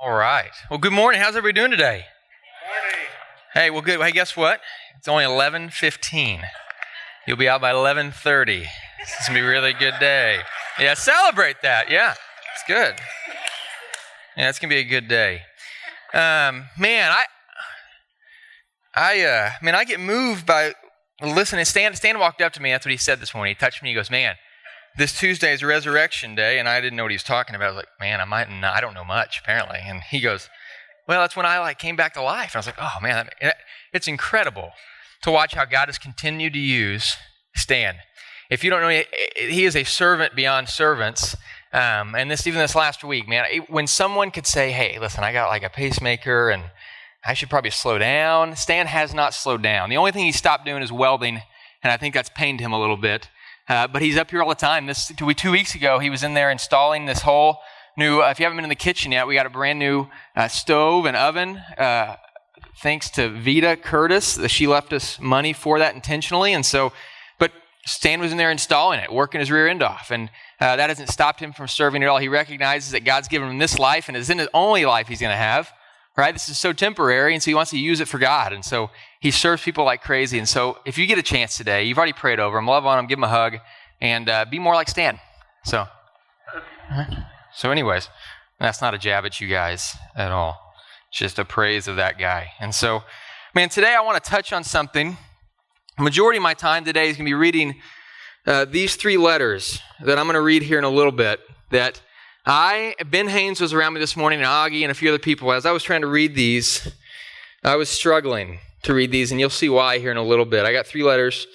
All right. Well, good morning. How's everybody doing today? Morning. Hey, well, good. Hey, guess what? It's only 11:15. You'll be out by 11:30. It's going to be a really good day. Yeah, celebrate that. Yeah, it's good. Yeah, it's going to be a good day. I get moved by listening. Stan walked up to me. That's what he said this morning. He touched me. He goes, man, this Tuesday is Resurrection Day, and I didn't know what he was talking about. I was like, man, I don't know much, apparently. And he goes, well, that's when I came back to life. And I was like, oh, man, it's incredible to watch how God has continued to use Stan. If you don't know, he is a servant beyond servants. And even this last week, man, when someone could say, hey, listen, I got a pacemaker, and I should probably slow down. Stan has not slowed down. The only thing he stopped doing is welding, and I think that's pained him a little bit. But he's up here all the time. 2 weeks ago, he was in there installing this whole new, if you haven't been in the kitchen yet, we got a brand new stove and oven. Thanks to Vita Curtis, she left us money for that intentionally. But Stan was in there installing it, working his rear end off. And that hasn't stopped him from serving at all. He recognizes that God's given him this life, and it's in the only life he's going to have. Right? This is so temporary, and so he wants to use it for God. And so he serves people like crazy. And so if you get a chance today, you've already prayed over him, love on him, give him a hug, and be more like Stan. So anyways, that's not a jab at you guys at all. It's just a praise of that guy. And so, man, today I want to touch on something. The majority of my time today is going to be reading these 3 letters that I'm going to read here in a little bit that Ben Haynes was around me this morning, and Augie and a few other people. As I was trying to read these, I was struggling to read these, and you'll see why here in a little bit. I got 3 letters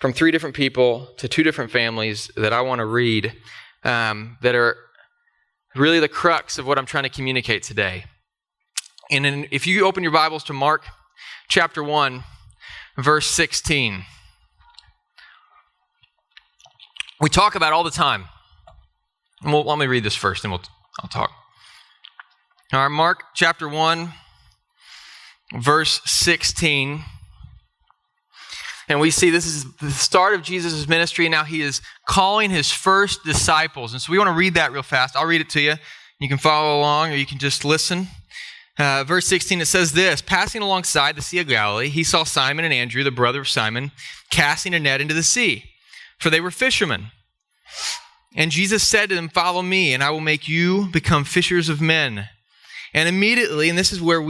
from 3 different people to 2 different families that I want to read that are really the crux of what I'm trying to communicate today. And if you open your Bibles to Mark chapter 1, verse 16, we talk about all the time. Well, let me read this first, and I'll talk. All right, Mark chapter 1, verse 16. And we see this is the start of Jesus' ministry. Now he is calling his first disciples. And so we want to read that real fast. I'll read it to you. You can follow along, or you can just listen. Verse 16, it says this: passing alongside the Sea of Galilee, he saw Simon and Andrew, the brother of Simon, casting a net into the sea, for they were fishermen. And Jesus said to them, follow me, and I will make you become fishers of men. And immediately, and this is where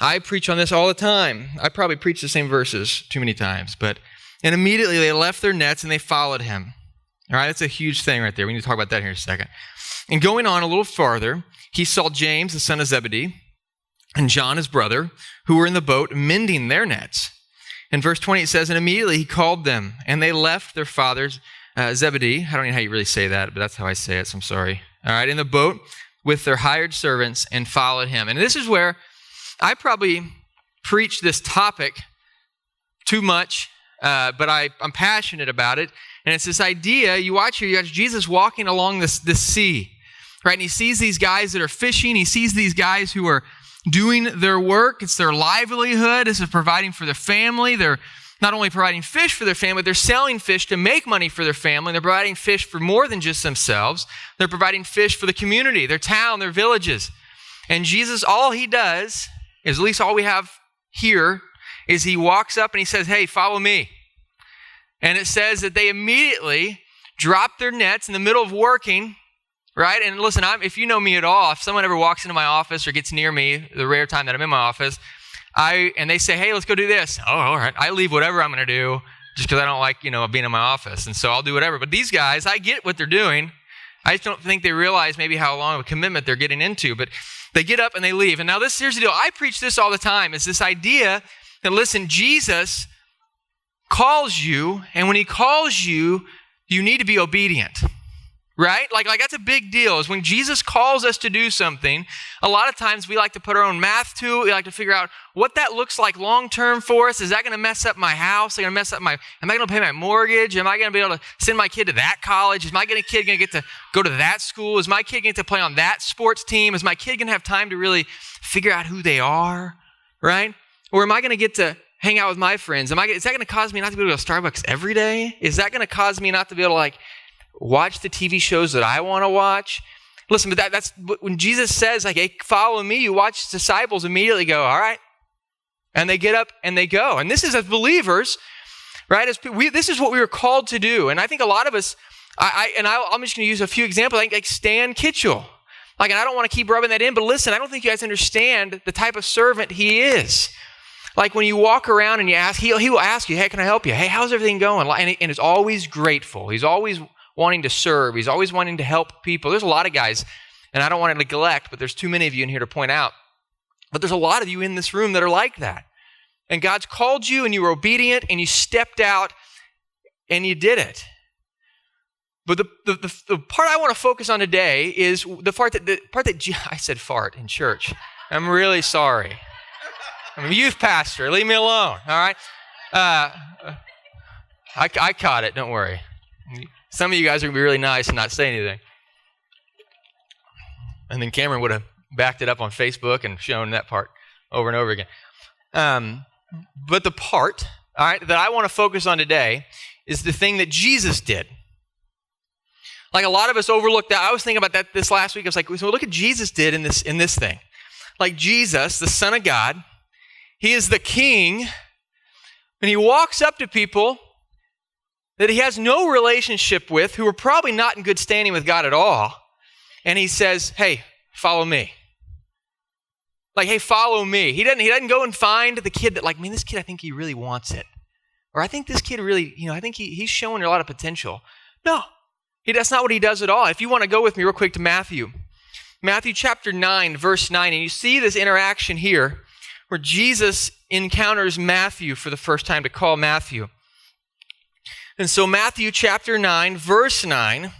I preach on this all the time. I probably preach the same verses too many times. And immediately they left their nets and they followed him. All right, that's a huge thing right there. We need to talk about that here in a second. And going on a little farther, he saw James, the son of Zebedee, and John, his brother, who were in the boat mending their nets. In verse 20, it says, and immediately he called them, and they left their father's Zebedee, I don't know how you really say that, but that's how I say it, so I'm sorry. All right, in the boat with their hired servants and followed him. And this is where I probably preach this topic too much, but I'm passionate about it. And it's this idea, you watch here, you got Jesus walking along this sea, right? And he sees these guys that are fishing. He sees these guys who are doing their work. It's their livelihood. This is providing for their family. They're not only providing fish for their family, they're selling fish to make money for their family. They're providing fish for more than just themselves. They're providing fish for the community, their town, their villages. And Jesus, all he does, is at least all we have here, is he walks up and he says, hey, follow me. And it says that they immediately drop their nets in the middle of working, right? And listen, if you know me at all, if someone ever walks into my office or gets near me, the rare time that I'm in my office, and they say, hey, let's go do this. Oh, all right. I leave whatever I'm going to do just because I don't like, being in my office. And so I'll do whatever. But these guys, I get what they're doing. I just don't think they realize maybe how long of a commitment they're getting into. But they get up and they leave. And now here's the deal. I preach this all the time. It's this idea that, listen, Jesus calls you. And when he calls you, you need to be obedient. Right? Like that's a big deal. Is when Jesus calls us to do something, a lot of times we like to put our own math to it. We like to figure out what that looks like long-term for us. Is that going to mess up my house? Am I going to pay my mortgage? Am I going to be able to send my kid to that college? Is my kid going to get to go to that school? Is my kid going to get to play on that sports team? Is my kid going to have time to really figure out who they are? Right? Or am I going to get to hang out with my friends? Is that going to cause me not to be able to go to Starbucks every day? Is that going to cause me not to be able to watch the TV shows that I want to watch? Listen, but that's when Jesus says, like, hey, follow me, you watch his disciples immediately go, all right. And they get up and they go. And this is as believers, right? This is what we were called to do. And I think a lot of us, I'm just going to use a few examples, like Stan Kitchell. Like, and I don't want to keep rubbing that in, but listen, I don't think you guys understand the type of servant he is. Like when you walk around and you ask, he will ask you, hey, can I help you? Hey, how's everything going? And it's always grateful. He's always wanting to serve. He's always wanting to help people. There's a lot of guys, and I don't want to neglect, but there's too many of you in here to point out. But there's a lot of you in this room that are like that. And God's called you and you were obedient and you stepped out and you did it. But the part I want to focus on today is the part that I said fart in church. I'm really sorry. I'm a youth pastor. Leave me alone. All right. I caught it. Don't worry. Some of you guys are going to be really nice and not say anything. And then Cameron would have backed it up on Facebook and shown that part over and over again. But the part, all right, that I want to focus on today is the thing that Jesus did. Like a lot of us overlooked that. I was thinking about that this last week. I was like, so look what Jesus did in this thing. Like Jesus, the Son of God, he is the King, and he walks up to people that he has no relationship with, who are probably not in good standing with God at all, and he says, hey, follow me. Like, hey, follow me. He doesn't go and find the kid that, like, man, this kid, I think he really wants it. Or I think this kid really, I think he's showing a lot of potential. No, that's not what he does at all. If you want to go with me real quick to Matthew chapter 9, verse 9, and you see this interaction here where Jesus encounters Matthew for the first time to call Matthew. And so Matthew chapter 9, verse 9,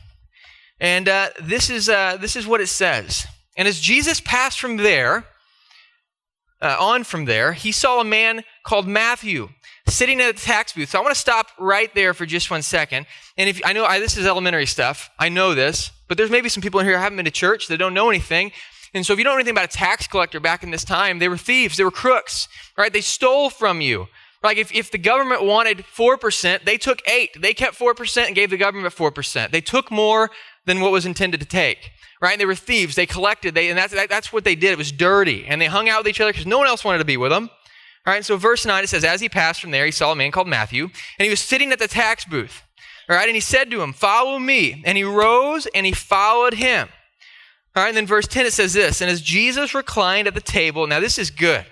and this is what it says. And as Jesus passed from there, he saw a man called Matthew sitting at the tax booth. So I want to stop right there for just 1 second. And I know this is elementary stuff. I know this, but there's maybe some people in here who haven't been to church that don't know anything. And so if you don't know anything about a tax collector back in this time, they were thieves, they were crooks, right? They stole from you. Like if the government wanted 4%, they took 8%. They kept 4% and gave the government 4%. They took more than what was intended to take, right? And they were thieves. They collected. And that's what they did. It was dirty. And they hung out with each other because no one else wanted to be with them. All right, so verse 9, it says, as he passed from there, he saw a man called Matthew, and he was sitting at the tax booth. All right, and he said to him, follow me. And he rose and he followed him. All right, and then verse 10, it says this, and as Jesus reclined at the table, now this is good.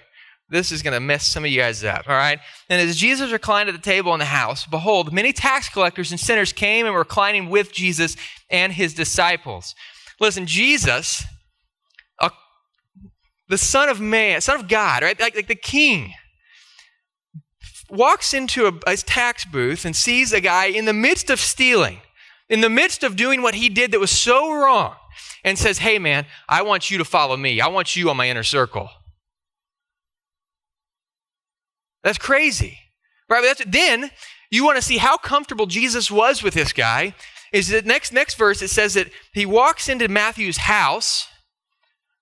This is going to mess some of you guys up, all right? And as Jesus reclined at the table in the house, behold, many tax collectors and sinners came and were reclining with Jesus and his disciples. Listen, Jesus, the Son of Man, Son of God, right? Like the King, walks into a tax booth and sees a guy in the midst of stealing, in the midst of doing what he did that was so wrong, and says, hey man, I want you to follow me. I want you on my inner circle. That's crazy, right? Then you want to see how comfortable Jesus was with this guy. Is that next verse, it says that he walks into Matthew's house,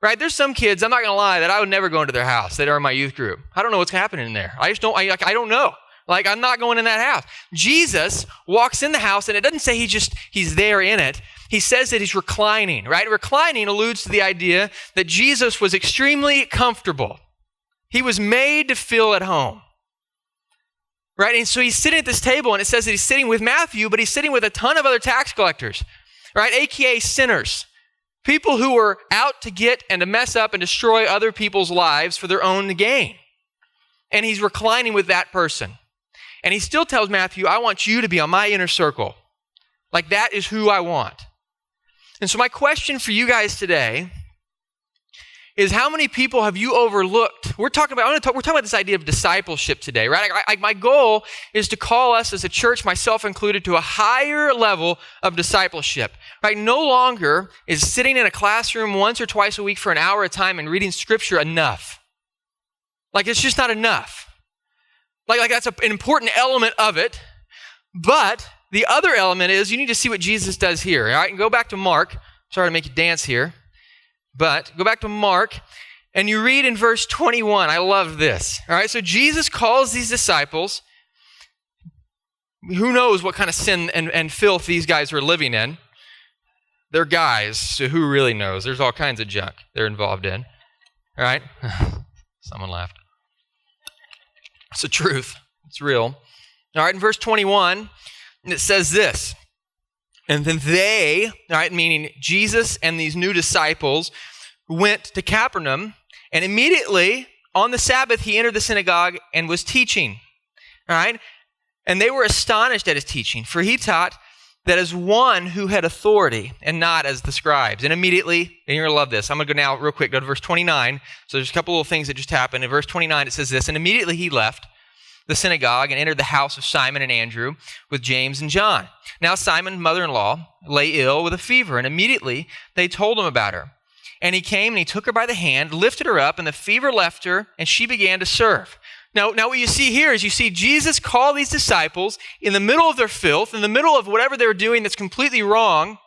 right? There's some kids, I'm not going to lie, that I would never go into their house that are in my youth group. I don't know what's happening in there. I don't know. Like, I'm not going in that house. Jesus walks in the house, and it doesn't say he's there in it. He says that he's reclining, right? Reclining alludes to the idea that Jesus was extremely comfortable. He was made to feel at home, right? And so he's sitting at this table, and it says that he's sitting with Matthew, but he's sitting with a ton of other tax collectors, right? AKA sinners. People who were out to get and to mess up and destroy other people's lives for their own gain. And he's reclining with that person. And he still tells Matthew, I want you to be on my inner circle. Like, that is who I want. And so my question for you guys today is, how many people have you overlooked? We're talking about this idea of discipleship today, right? My goal is to call us as a church, myself included, to a higher level of discipleship, right? No longer is sitting in a classroom once or twice a week for an hour at a time and reading scripture enough. Like, it's just not enough. Like that's an important element of it, but the other element is you need to see what Jesus does here, all right? And go back to Mark. Sorry to make you dance here. But go back to Mark, and you read in verse 21. I love this. All right, so Jesus calls these disciples. Who knows what kind of sin and filth these guys were living in. they're guys, so who really knows? There's all kinds of junk they're involved in. All right? Someone laughed. It's the truth. It's real. All right, in verse 21, it says this. And then they, all right, meaning Jesus and these new disciples, went to Capernaum, and immediately on the Sabbath he entered the synagogue and was teaching. All right? And they were astonished at his teaching, for he taught that as one who had authority and not as the scribes. And immediately, and you're going to love this, I'm going to go now real quick, go to verse 29. So there's a couple little things that just happened. In verse 29 it says this, and immediately he left the synagogue and entered the house of Simon and Andrew with James and John. Now Simon's mother-in-law lay ill with a fever, and immediately they told him about her. And he came and he took her by the hand, lifted her up, and the fever left her, and she began to serve. Now what you see here is you see Jesus call these disciples in the middle of their filth, in the middle of whatever they're doing that's completely wrong.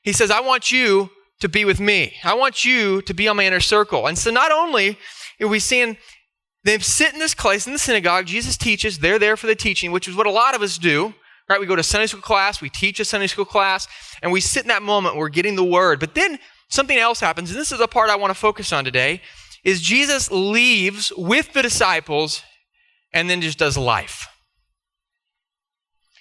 He says, I want you to be with me. I want you to be on my inner circle. And so not only are we seeing them sit in this place in the synagogue, Jesus teaches, they're there for the teaching, which is what a lot of us do, right? We go to Sunday school class, we teach a Sunday school class, and we sit in that moment, we're getting the word. But then something else happens, and this is the part I want to focus on today, is Jesus leaves with the disciples and then just does life.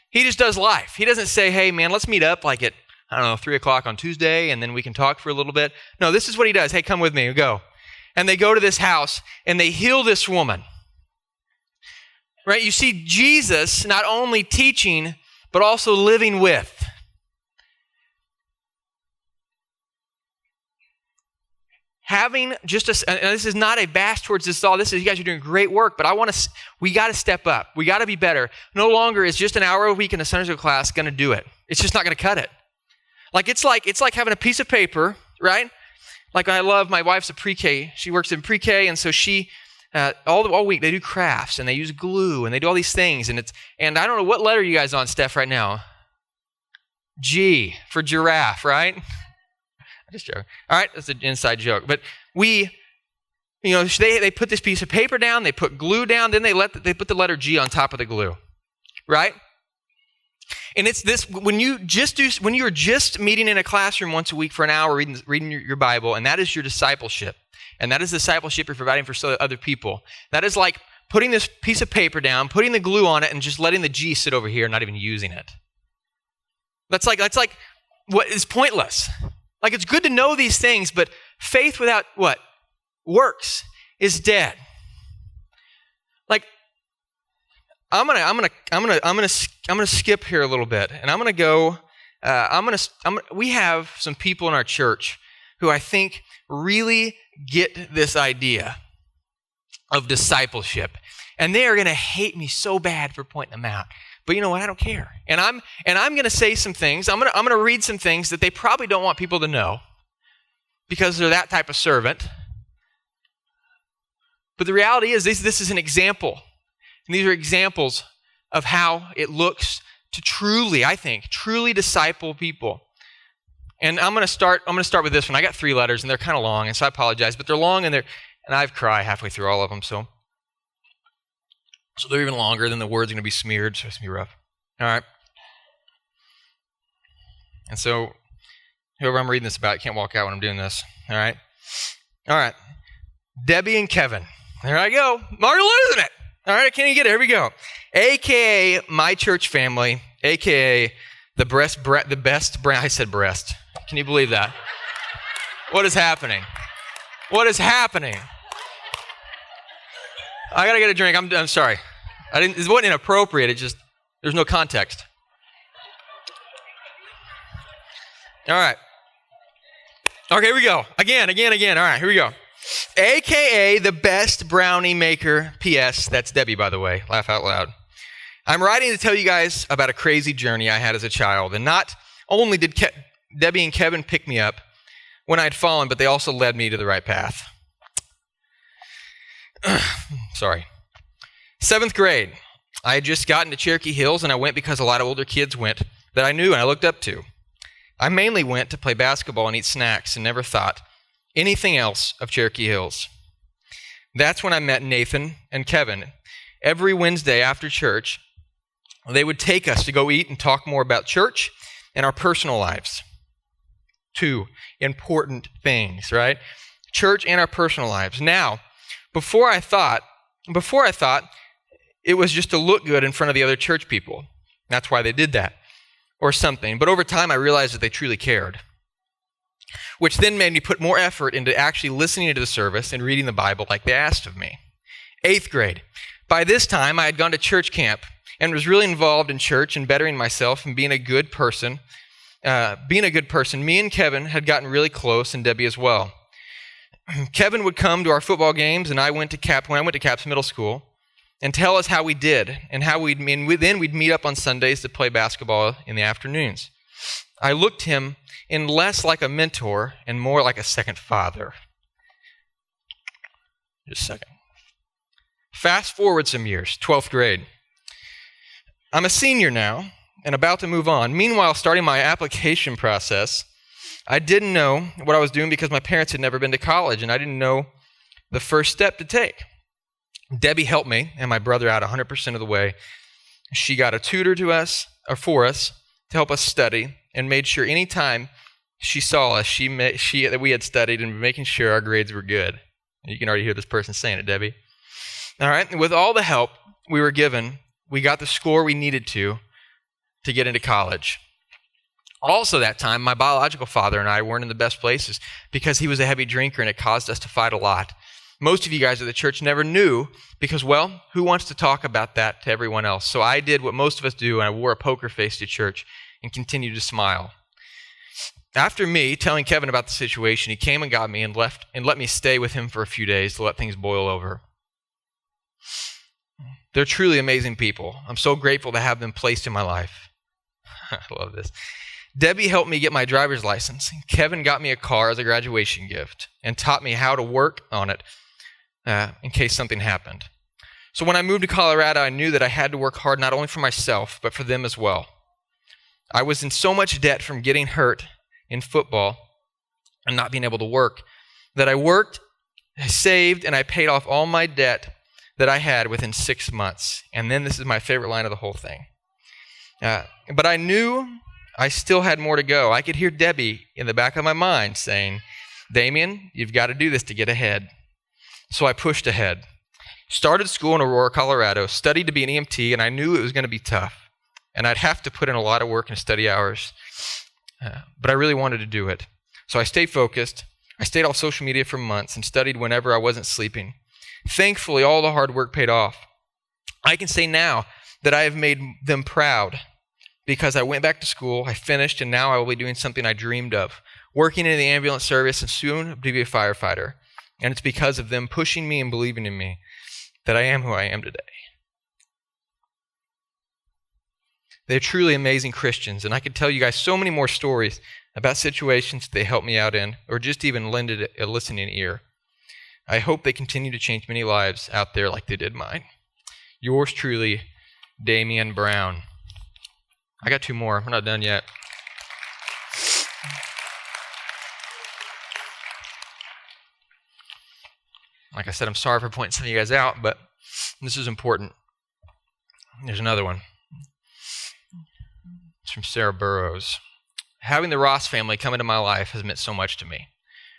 He just does life. He doesn't say, hey man, let's meet up like at, 3 o'clock on Tuesday and then we can talk for a little bit. No, this is what he does. Hey, come with me, go. And they go to this house and they heal this woman. Right? You see Jesus not only teaching, but also living with. Having just and this is not a bash towards this all. This is, you guys are doing great work, but we got to step up. We got to be better. No longer is just an hour a week in a Sunday school class going to do it. It's just not going to cut it. It's like having a piece of paper, right? Like I love, my wife's a pre-K. She works in pre-K, and so she, all week they do crafts, and they use glue, and they do all these things, and I don't know, what letter are you guys on, Steph, right now? G, for giraffe, right? Just joking. All right, that's an inside joke. But they put this piece of paper down, they put glue down, then they put the letter G on top of the glue, right? And it's this, when you're just meeting in a classroom once a week for an hour reading your Bible, and that is your discipleship, and that is the discipleship you're providing for other people. That is like putting this piece of paper down, putting the glue on it, and just letting the G sit over here and not even using it. That's like what is pointless. Like, it's good to know these things, but faith without what? Works is dead. Like, I'm gonna skip here a little bit, and I'm gonna go. We have some people in our church who I think really get this idea of discipleship, and they are gonna hate me so bad for pointing them out. But you know what? I don't care. And I'm going to say some things. I'm going to read some things that they probably don't want people to know because they're that type of servant. But the reality is this is an example. And these are examples of how it looks to truly disciple people. And I'm going to start with this one. I got 3 letters and they're kind of long, and so I apologize, but they're long and I've cried halfway through all of them, so they're even longer, then the words are going to be smeared, so it's going to be rough. All right. And so, whoever I'm reading this about can't walk out when I'm doing this. All right. All right. Debbie and Kevin. There I go. Mark losing it. All right, I can't even get it. Here we go. AKA my church family, AKA the best brand. I said breast. Can you believe that? What is happening? What is happening? I gotta get a drink. I'm sorry. It wasn't inappropriate. It just, there's no context. All right. Okay, here we go. Again. All right, here we go. AKA the best brownie maker. P.S. That's Debbie, by the way. Laugh out loud. I'm writing to tell you guys about a crazy journey I had as a child. And not only did Debbie and Kevin pick me up when I'd fallen, but they also led me to the right path. Sorry. 7th grade. I had just gotten to Cherokee Hills, and I went because a lot of older kids went that I knew and I looked up to. I mainly went to play basketball and eat snacks and never thought anything else of Cherokee Hills. That's when I met Nathan and Kevin. Every Wednesday after church, they would take us to go eat and talk more about church and our personal lives. two important things, right? Church and our personal lives. Now, before I thought it was just to look good in front of the other church people. That's why they did that, or something. But over time, I realized that they truly cared, which then made me put more effort into actually listening to the service and reading the Bible like they asked of me. 8th grade. By this time, I had gone to church camp and was really involved in church and bettering myself and being a good person. Me and Kevin had gotten really close, and Debbie as well. Kevin would come to our football games, and when I went to Cap's middle school, and tell us how we did, and then we'd meet up on Sundays to play basketball in the afternoons. I looked him in less like a mentor and more like a second father. Just a second. Fast forward some years, 12th grade. I'm a senior now and about to move on. Meanwhile, starting my application process, I didn't know what I was doing because my parents had never been to college, and I didn't know the first step to take. Debbie helped me and my brother out 100% of the way. She got a tutor for us to help us study and made sure anytime she saw us, that we had studied and making sure our grades were good. And you can already hear this person saying it, Debbie. All right. And with all the help we were given, we got the score we needed to get into college. Also that time, my biological father and I weren't in the best places because he was a heavy drinker and it caused us to fight a lot. Most of you guys at the church never knew because, well, who wants to talk about that to everyone else? So I did what most of us do, and I wore a poker face to church and continued to smile. After me telling Kevin about the situation, he came and got me and let me stay with him for a few days to let things boil over. They're truly amazing people. I'm so grateful to have them placed in my life. I love this. Debbie helped me get my driver's license. Kevin got me a car as a graduation gift and taught me how to work on it in case something happened. So when I moved to Colorado, I knew that I had to work hard not only for myself, but for them as well. I was in so much debt from getting hurt in football and not being able to work that I worked, I saved, and I paid off all my debt that I had within 6 months. And then this is my favorite line of the whole thing. But I knew I still had more to go. I could hear Debbie in the back of my mind saying, "Damien, you've got to do this to get ahead." So I pushed ahead. Started school in Aurora, Colorado, studied to be an EMT, and I knew it was going to be tough. And I'd have to put in a lot of work and study hours. But I really wanted to do it. So I stayed focused. I stayed off social media for months and studied whenever I wasn't sleeping. Thankfully, all the hard work paid off. I can say now that I have made them proud because I went back to school, I finished, and now I will be doing something I dreamed of, working in the ambulance service and soon to be a firefighter. And it's because of them pushing me and believing in me that I am who I am today. They're truly amazing Christians, and I could tell you guys so many more stories about situations they helped me out in, or just even lended a listening ear. I hope they continue to change many lives out there like they did mine. Yours truly, Damien Brown. I got 2 more. We're not done yet. Like I said, I'm sorry for pointing some of you guys out, but this is important. There's another one. It's from Sarah Burrows. Having the Ross family come into my life has meant so much to me.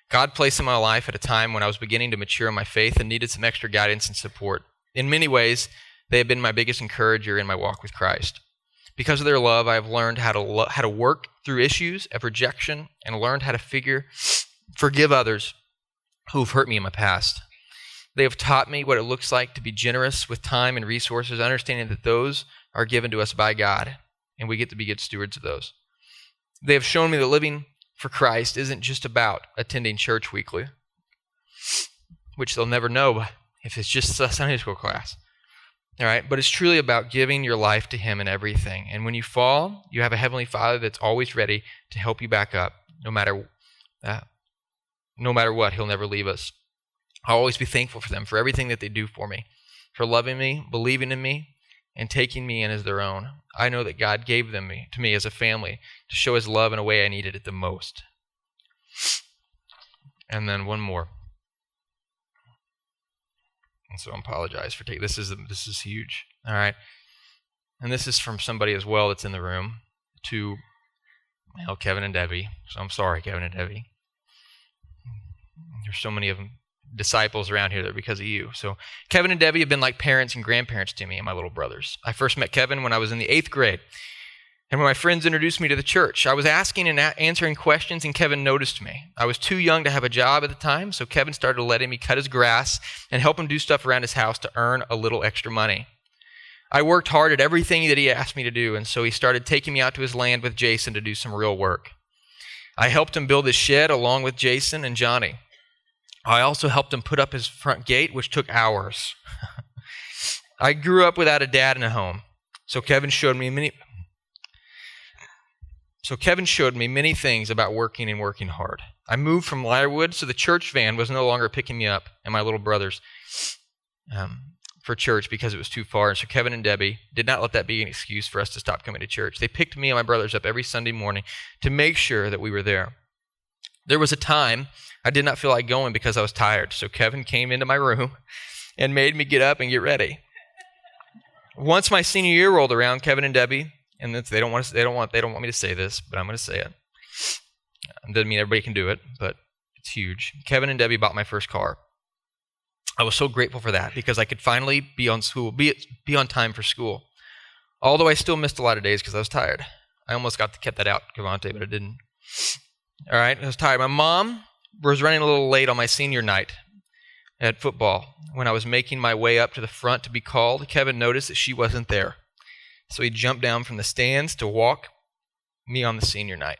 God placed in my life at a time when I was beginning to mature in my faith and needed some extra guidance and support. In many ways, they have been my biggest encourager in my walk with Christ. Because of their love, I have learned how to work through issues of rejection and learned how to forgive others who have hurt me in my past. They have taught me what it looks like to be generous with time and resources, understanding that those are given to us by God, and we get to be good stewards of those. They have shown me that living for Christ isn't just about attending church weekly, which they'll never know if it's just a Sunday school class. All right, but it's truly about giving your life to Him in everything. And when you fall, you have a Heavenly Father that's always ready to help you back up, no matter what. He'll never leave us. I'll always be thankful for them, for everything that they do for me, for loving me, believing in me, and taking me in as their own. I know that God gave them to me as a family to show His love in a way I needed it the most. And then one more. And so I apologize for taking this is huge. All right. And this is from somebody as well that's in the room, to Well, Kevin and Debbie. So I'm sorry, Kevin and Debbie. There's so many of them, disciples around here that are because of you. So Kevin and Debbie have been like parents and grandparents to me and my little brothers. I first met Kevin when I was in the 8th grade. And when my friends introduced me to the church, I was asking and answering questions, and Kevin noticed me. I was too young to have a job at the time, so Kevin started letting me cut his grass and help him do stuff around his house to earn a little extra money. I worked hard at everything that he asked me to do, and so he started taking me out to his land with Jason to do some real work. I helped him build his shed along with Jason and Johnny. I also helped him put up his front gate, which took hours. I grew up without a dad and a home, so Kevin showed me many things about working and working hard. I moved from Lyrewood, so the church van was no longer picking me up and my little brothers for church because it was too far. And so Kevin and Debbie did not let that be an excuse for us to stop coming to church. They picked me and my brothers up every Sunday morning to make sure that we were there. There was a time I did not feel like going because I was tired, so Kevin came into my room and made me get up and get ready. Once my senior year rolled around, Kevin and Debbie, and they don't want me to say this, but I'm going to say it. It doesn't mean everybody can do it, but it's huge. Kevin and Debbie bought my first car. I was so grateful for that because I could finally be on time for school. Although I still missed a lot of days because I was tired. I almost got to cut that out, Cavante, but I didn't. All right, I was tired. My mom was running a little late on my senior night at football. When I was making my way up to the front to be called, Kevin noticed that she wasn't there. So he jumped down from the stands to walk me on the senior night.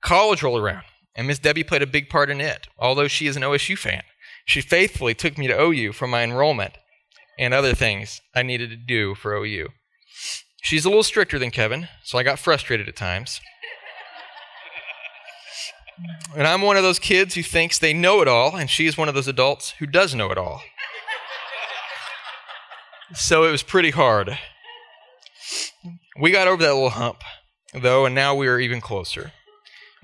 College rolled around, and Miss Debbie played a big part in it. Although she is an OSU fan, she faithfully took me to OU for my enrollment and other things I needed to do for OU. She's a little stricter than Kevin, so I got frustrated at times. And I'm one of those kids who thinks they know it all, and she is one of those adults who does know it all. So it was pretty hard. We got over that little hump, though, and now we are even closer.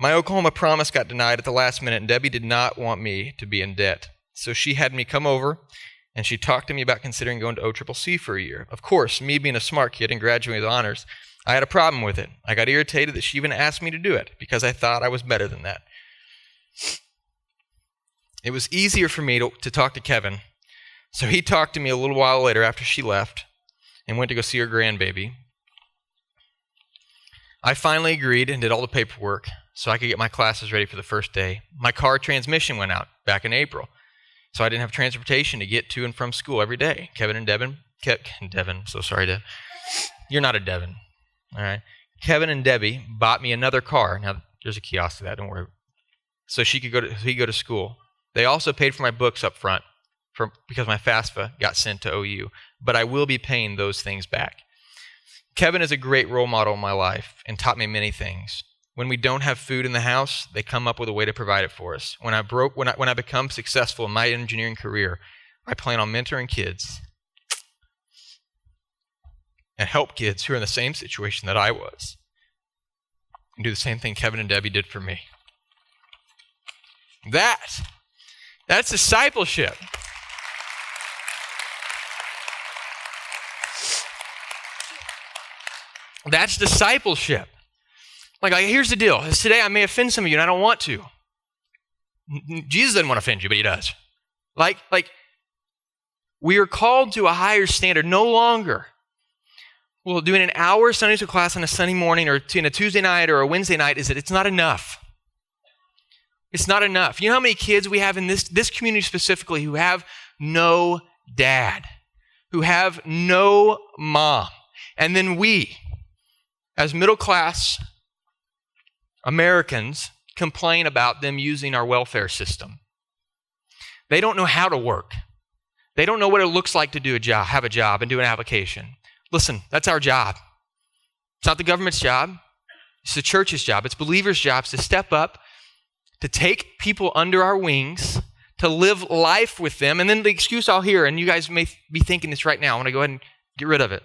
My Oklahoma promise got denied at the last minute, and Debbie did not want me to be in debt. So she had me come over, and she talked to me about considering going to OCCC for a year. Of course, me being a smart kid and graduating with honors, I had a problem with it. I got irritated that she even asked me to do it because I thought I was better than that. It was easier for me to talk to Kevin, so he talked to me a little while later after she left and went to go see her grandbaby. I finally agreed and did all the paperwork so I could get my classes ready for the first day. My car transmission went out back in April, so I didn't have transportation to get to and from school every day. Devin, so sorry, Dev. You're not a Devin, all right? Kevin and Debbie bought me another car. Now, there's a kiosk to that, don't worry. So he could go to school. They also paid for my books up front because my FAFSA got sent to OU, but I will be paying those things back. Kevin is a great role model in my life and taught me many things. When we don't have food in the house, they come up with a way to provide it for us. When I become successful in my engineering career, I plan on mentoring kids and help kids who are in the same situation that I was and do the same thing Kevin and Debbie did for me. That's discipleship. That's discipleship. Like, here's the deal. Today I may offend some of you, and I don't want to. Jesus doesn't want to offend you, but he does. Like we are called to a higher standard. No longer will doing an hour Sunday school class on a Sunday morning or in a Tuesday night or a Wednesday night it's not enough. It's not enough. You know how many kids we have in this community specifically who have no dad, who have no mom, and then we, as middle-class Americans, complain about them using our welfare system. They don't know how to work. They don't know what it looks like to have a job and do an application. Listen, that's our job. It's not the government's job. It's the church's job. It's believers' jobs to step up, to take people under our wings, to live life with them. And then the excuse I'll hear, and you guys may be thinking this right now, I want to go ahead and get rid of it.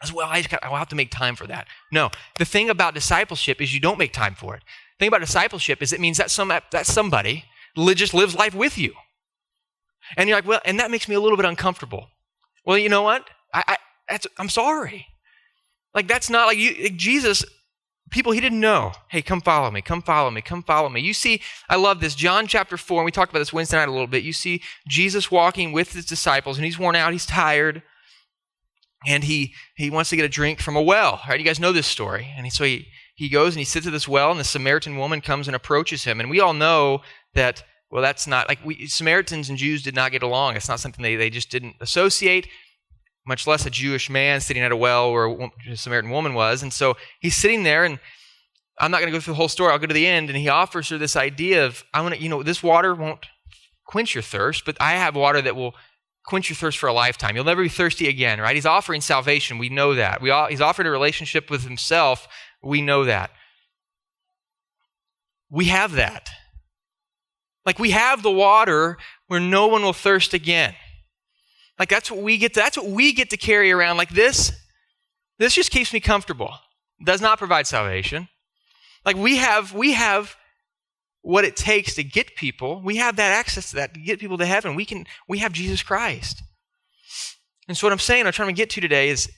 As well, I'll have to make time for that. No, the thing about discipleship is you don't make time for it. The thing about discipleship is it means that somebody just lives life with you. And you're like, well, and that makes me a little bit uncomfortable. Well, you know what? I'm sorry. Like, that's not like you. Jesus People he didn't know. Hey, come follow me, come follow me, come follow me. You see, I love this. John chapter 4, and we talked about this Wednesday night a little bit. You see Jesus walking with his disciples, and he's worn out, he's tired, and he wants to get a drink from a well. Right? You guys know this story. And so he goes and he sits at this well, and the Samaritan woman comes and approaches him. And we all know that, well, that's not, like Samaritans and Jews did not get along. It's not something they just didn't associate, much less a Jewish man sitting at a well where a Samaritan woman was. And so he's sitting there, and I'm not going to go through the whole story. I'll go to the end, and he offers her this idea of, this water won't quench your thirst, but I have water that will quench your thirst for a lifetime. You'll never be thirsty again, right? He's offering salvation. We know that. He's offered a relationship with himself. We know that. We have that. Like we have the water where no one will thirst again. Like that's what we get to carry around. Like this just keeps me comfortable. It does not provide salvation. Like we have what it takes to get people. We have that access to that to get people to heaven. We have Jesus Christ. And so what I'm trying to get to today is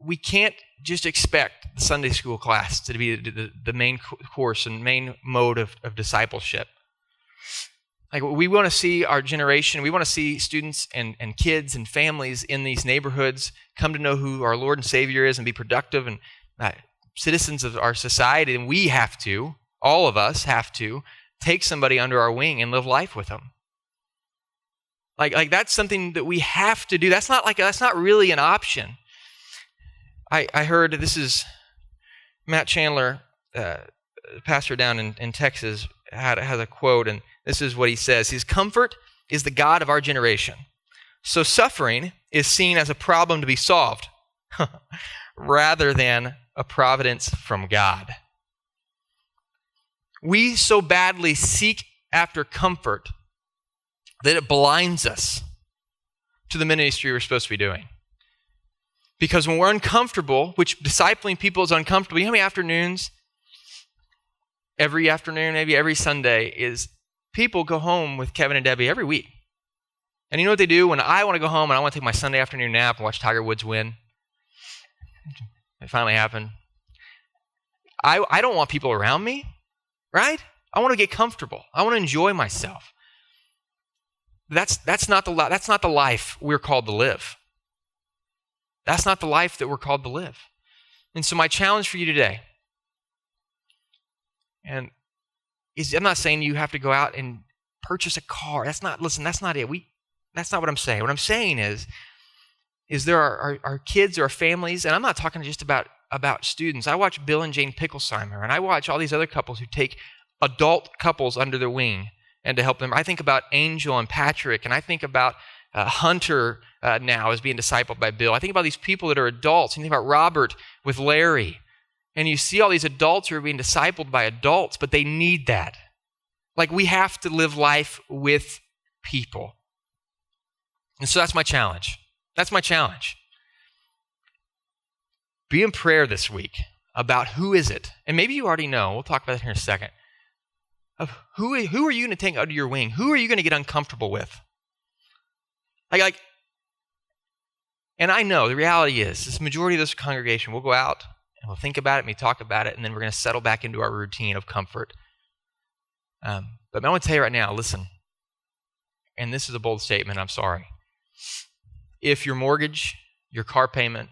we can't just expect the Sunday school class to be the main course and main mode of discipleship. Like we want to see our generation, we want to see students and kids and families in these neighborhoods come to know who our Lord and Savior is and be productive and citizens of our society. And we have to, all of us have to, take somebody under our wing and live life with them. Like that's something that we have to do. That's not really an option. I heard, this is Matt Chandler, pastor down in Texas, has a quote, and this is what he says. His comfort is the God of our generation. So suffering is seen as a problem to be solved rather than a providence from God. We so badly seek after comfort that it blinds us to the ministry we're supposed to be doing. Because when we're uncomfortable, which discipling people is uncomfortable, you know how many afternoons, every afternoon, maybe every Sunday, is people go home with Kevin and Debbie every week. And you know what they do? When I want to go home and I want to take my Sunday afternoon nap and watch Tiger Woods win, it finally happened. I don't want people around me, right? I want to get comfortable. I want to enjoy myself. That's not the life we're called to live. That's not the life that we're called to live. And so my challenge for you today, I'm not saying you have to go out and purchase a car. That's not it. That's not what I'm saying. What I'm saying is there are kids, there are families, and I'm not talking just about students. I watch Bill and Jane Picklesheimer, and I watch all these other couples who take adult couples under their wing and to help them. I think about Angel and Patrick, and I think about Hunter now is being discipled by Bill. I think about these people that are adults. You think about Robert with Larry. And you see all these adults who are being discipled by adults, but they need that. Like we have to live life with people. And so that's my challenge. That's my challenge. Be in prayer this week about who is it. And maybe you already know. We'll talk about that here in a second. Of who are you going to take under your wing? Who are you going to get uncomfortable with? And I know the reality is, this majority of this congregation will go out and we'll think about it, and we talk about it, and then we're going to settle back into our routine of comfort. But I want to tell you right now, listen, and this is a bold statement, I'm sorry. If your mortgage, your car payment,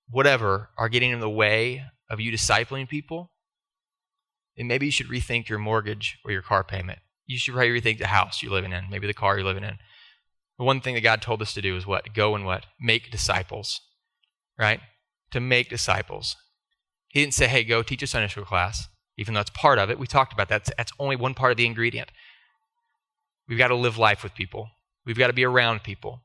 whatever, are getting in the way of you discipling people, then maybe you should rethink your mortgage or your car payment. You should probably rethink the house you're living in, maybe the car you're living in. The one thing that God told us to do is what? Go and what? Make disciples, right? To make disciples. He didn't say, hey, go teach a Sunday school class, even though that's part of it. We talked about that. That's only one part of the ingredient. We've got to live life with people. We've got to be around people.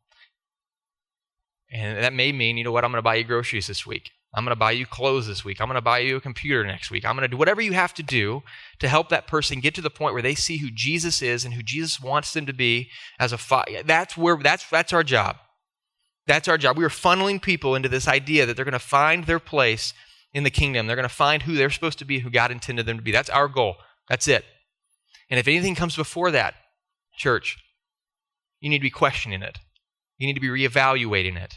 And that may mean, you know what, I'm going to buy you groceries this week. I'm going to buy you clothes this week. I'm going to buy you a computer next week. I'm going to do whatever you have to do to help that person get to the point where they see who Jesus is and who Jesus wants them to be as a that's our job. That's our job. We are funneling people into this idea that they're going to find their place in the kingdom. They're going to find who they're supposed to be, who God intended them to be. That's our goal. That's it. And if anything comes before that, church, you need to be questioning it. You need to be reevaluating it.